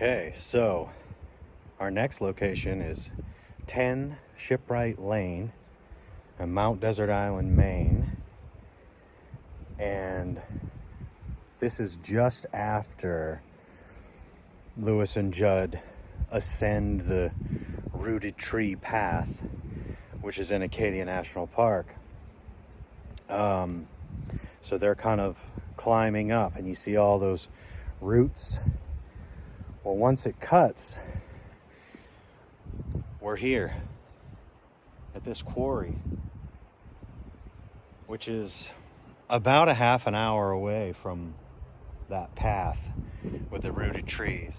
Okay, so our next location is 10 Shipwright Lane in Mount Desert Island, Maine. And this is just after Louis and Jud ascend the rooted tree path, which is in Acadia National Park. So they're kind of climbing up, and you see all those roots. Well, once it cuts, we're here at this quarry, which is about a half an hour away from that path with the rooted trees.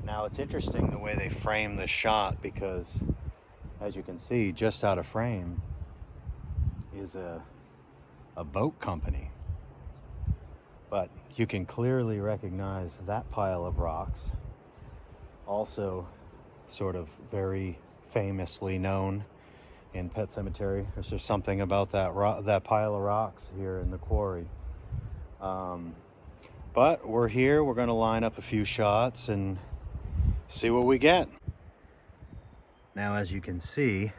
Now, it's interesting the way they frame the shot, because as you can see, just out of frame is a boat company. But you can clearly recognize that pile of rocks, also sort of very famously known in Pet Sematary. There's just something about that pile of rocks here in the quarry. But we're here. We're going to line up a few shots and see what we get. Now, as you can see,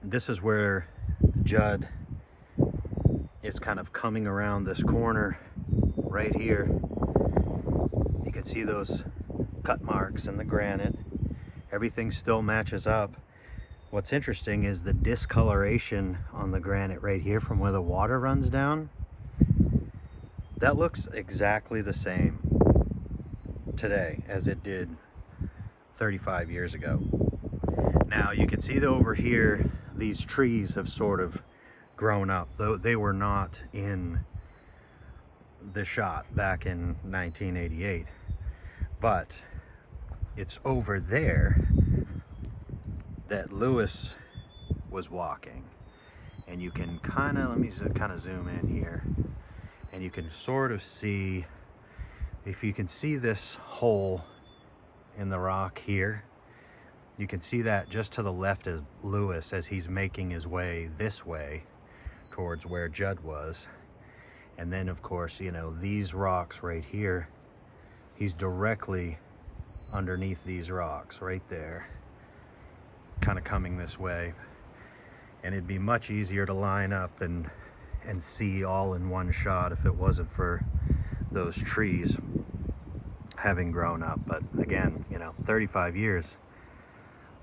this is where Jud is kind of coming around this corner right here. You can see those cut marks in the granite. Everything still matches up. What's interesting is the discoloration on the granite right here from where the water runs down. That looks exactly the same today as it did 35 years ago. Now you can see that over here, these trees have sort of grown up, though they were not in the shot back in 1988. But it's over there that Louis was walking. And you can kind of, let me kind of zoom in here, and you can sort of see, if you can see this hole in the rock here, you can see that just to the left of Louis as he's making his way this way towards where Jud was. And then, of course, you know, these rocks right here, he's directly underneath these rocks right there, kind of coming this way. And it'd be much easier to line up and see all in one shot if it wasn't for those trees having grown up. But again, you know, 35 years,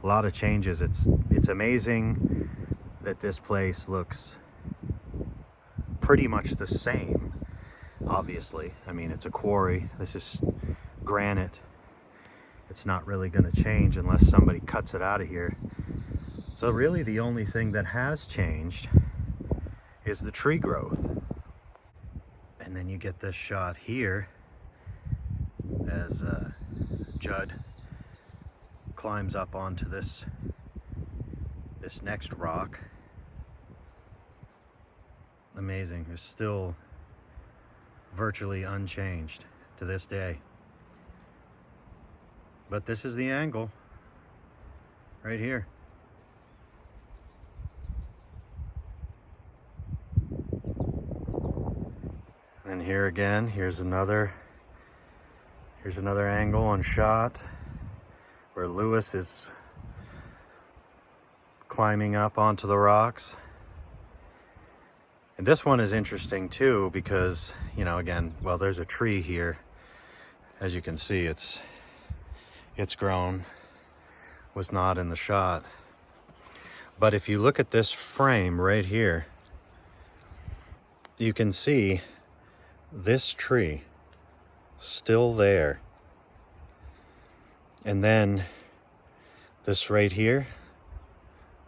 a lot of changes. It's amazing that this place looks pretty much the same. Obviously, I mean, it's a quarry. This is granite. It's not really going to change unless somebody cuts it out of here. So really the only thing that has changed is the tree growth. And then you get this shot here as Jud climbs up onto this next rock. Amazing. It's still virtually unchanged to this day. But this is the angle right here. And here again, here's another angle on shot where Louis is climbing up onto the rocks. And this one is interesting too, because, you know, again, well, there's a tree here. As you can see, it's grown, was not in the shot. But if you look at this frame right here, you can see this tree still there. And then this right here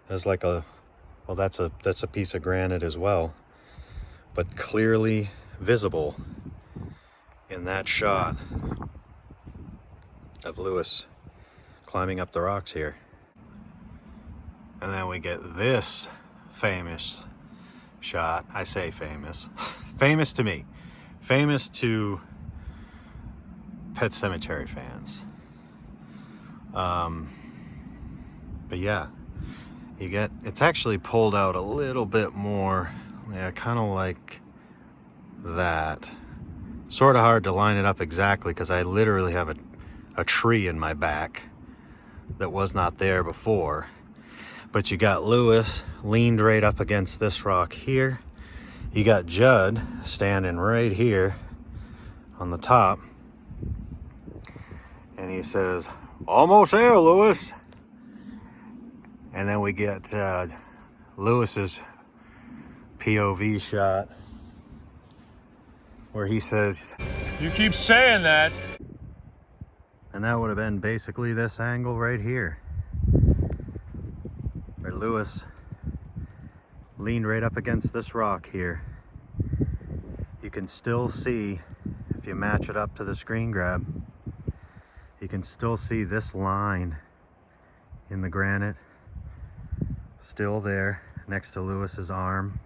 is like a, well, that's a piece of granite as well, but clearly visible in that shot of Louis climbing up the rocks here. And then we get this famous shot. I say famous. Famous to me. Famous to Pet Sematary fans. But yeah, you get, it's actually pulled out a little bit more. Yeah, kind of like that. Sort of hard to line it up exactly because I literally have a tree in my back that was not there before. But you got Louis leaned right up against this rock here. You got Jud standing right here on the top. And he says, "Almost there, Louis." And then we get Louis's POV shot where he says, "You keep saying that." And that would have been basically this angle right here, where Louis leaned right up against this rock here. You can still see, if you match it up to the screen grab, you can still see this line in the granite still there next to Louis's arm.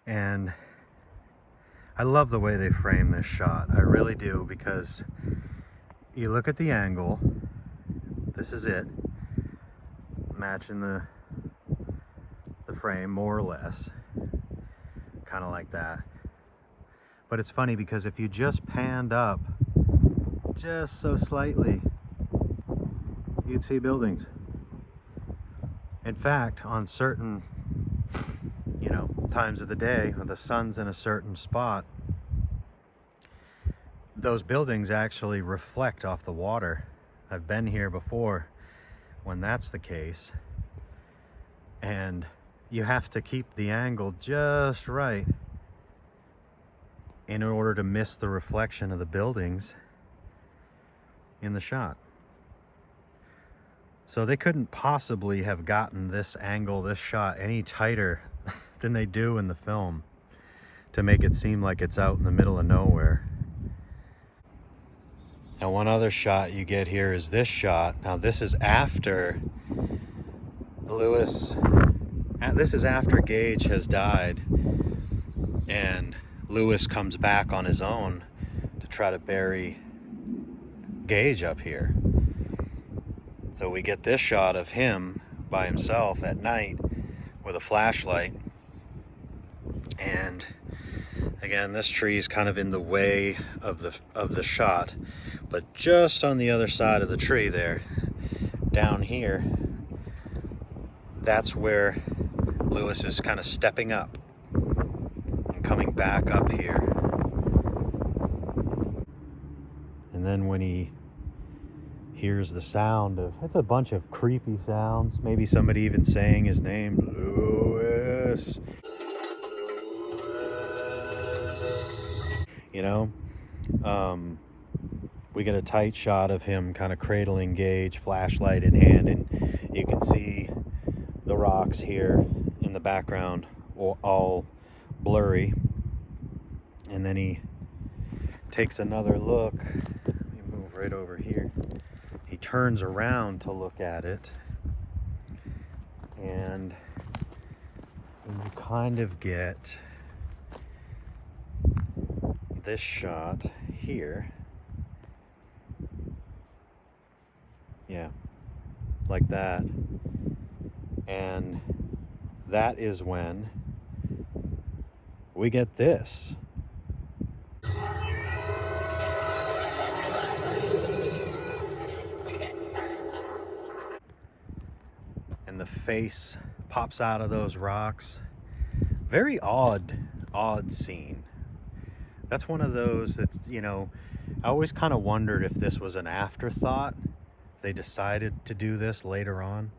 And I love the way they frame this shot. I really do, because you look at the angle, this is it, matching the frame more or less, kind of like that. But it's funny because if you just panned up just so slightly, you'd see buildings. In fact, on certain, times of the day when the sun's in a certain spot, those buildings actually reflect off the water. I've been here before when that's the case, and you have to keep the angle just right in order to miss the reflection of the buildings in the shot. So they couldn't possibly have gotten this angle, this shot, any tighter than they do in the film to make it seem like it's out in the middle of nowhere. Now, one other shot you get here is this shot. Now, this is after Gage has died, and Louis comes back on his own to try to bury Gage up here. So we get this shot of him by himself at night with a flashlight. And again, this tree is kind of in the way of the shot, but just on the other side of the tree there, down here, that's where Louis is kind of stepping up and coming back up here. And then when he hears the sound of, it's a bunch of creepy sounds, maybe somebody even saying his name, Louis. We get a tight shot of him kind of cradling Gage, flashlight in hand, and you can see the rocks here in the background all blurry. And then he takes another look. Let me move right over here. He turns around to look at it, and you kind of get this shot here. Yeah, like that. And that is when we get this. And the face pops out of those rocks. Very odd scene. That's one of those that, I always kind of wondered if this was an afterthought. If they decided to do this later on.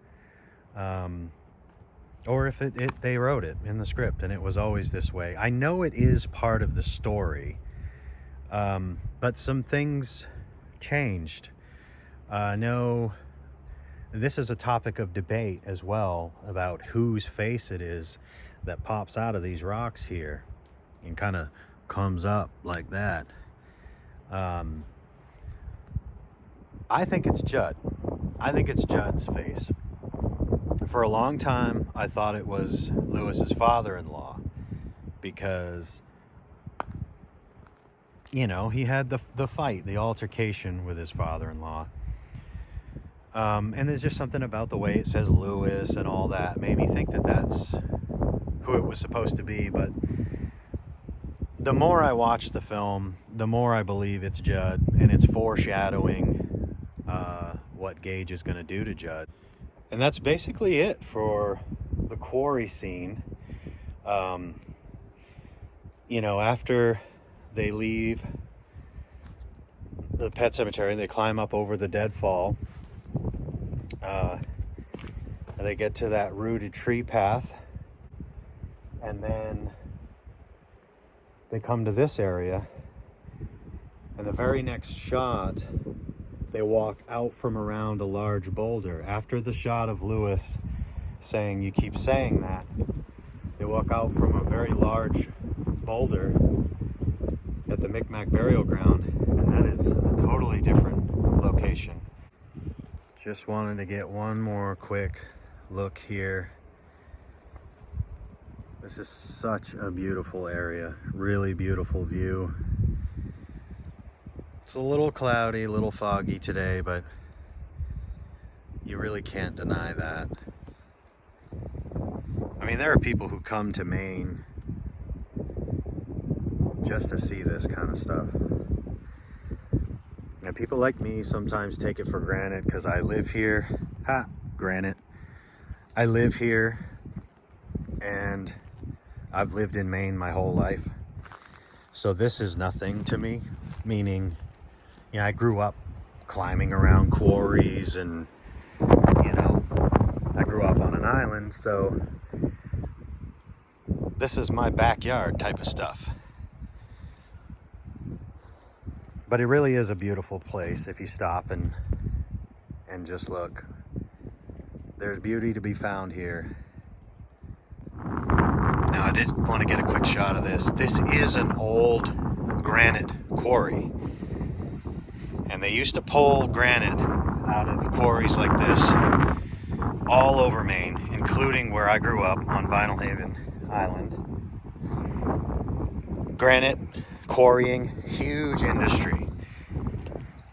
Or if they wrote it in the script and it was always this way. I know it is part of the story, but some things changed. No, this is a topic of debate as well about whose face it is that pops out of these rocks here and kind of comes up like that. I think it's Jud. I think it's Jud's face. For a long time, I thought it was Louis's father-in-law because, he had the fight, the altercation with his father-in-law. And there's just something about the way it says Louis and all that made me think that that's who it was supposed to be, but the more I watch the film, the more I believe it's Jud, and it's foreshadowing what Gage is going to do to Jud. And that's basically it for the quarry scene. You know, after they leave the Pet Sematary, they climb up over the deadfall. They get to that rooted tree path, and then they come to this area, and the very next shot, they walk out from around a large boulder. After the shot of Louis saying, "You keep saying that," they walk out from a very large boulder at the MicMac Burial Ground, and that is a totally different location. Just wanted to get one more quick look here. This is such a beautiful area, really beautiful view. It's a little cloudy, a little foggy today, but you really can't deny that. I mean, there are people who come to Maine just to see this kind of stuff. And people like me sometimes take it for granted because I live here. Granted. I live here and I've lived in Maine my whole life. So this is nothing to me, meaning, you know, I grew up climbing around quarries and, you know, I grew up on an island, so this is my backyard type of stuff. But it really is a beautiful place if you stop and just look. There's beauty to be found here. Now, I did want to get a quick shot of this. This is an old granite quarry. And they used to pull granite out of quarries like this all over Maine, including where I grew up on Vinyl Haven Island. Granite quarrying, huge industry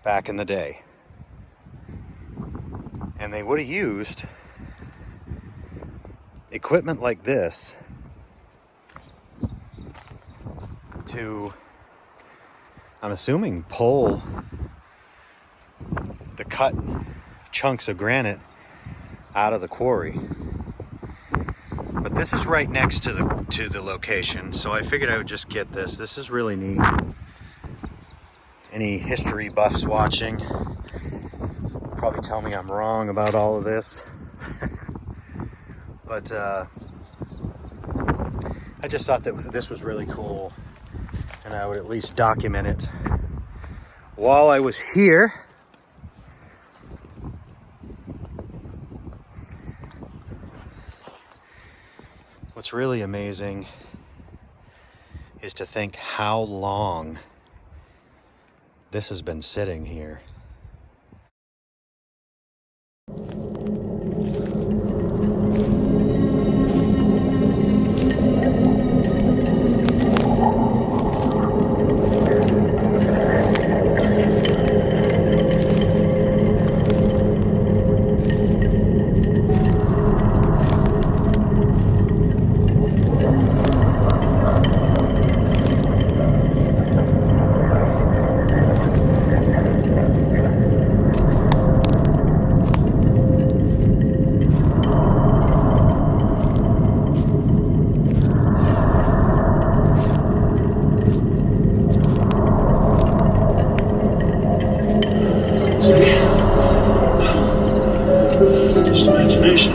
back in the day. And they would have used equipment like this to, I'm assuming, pull the cut chunks of granite out of the quarry. But this is right next to the location, so I figured I would just get this. This is really neat. Any history buffs watching probably tell me I'm wrong about all of this. But I just thought that this was really cool, and I would at least document it while I was here. What's really amazing is to think how long this has been sitting here. Just imagination.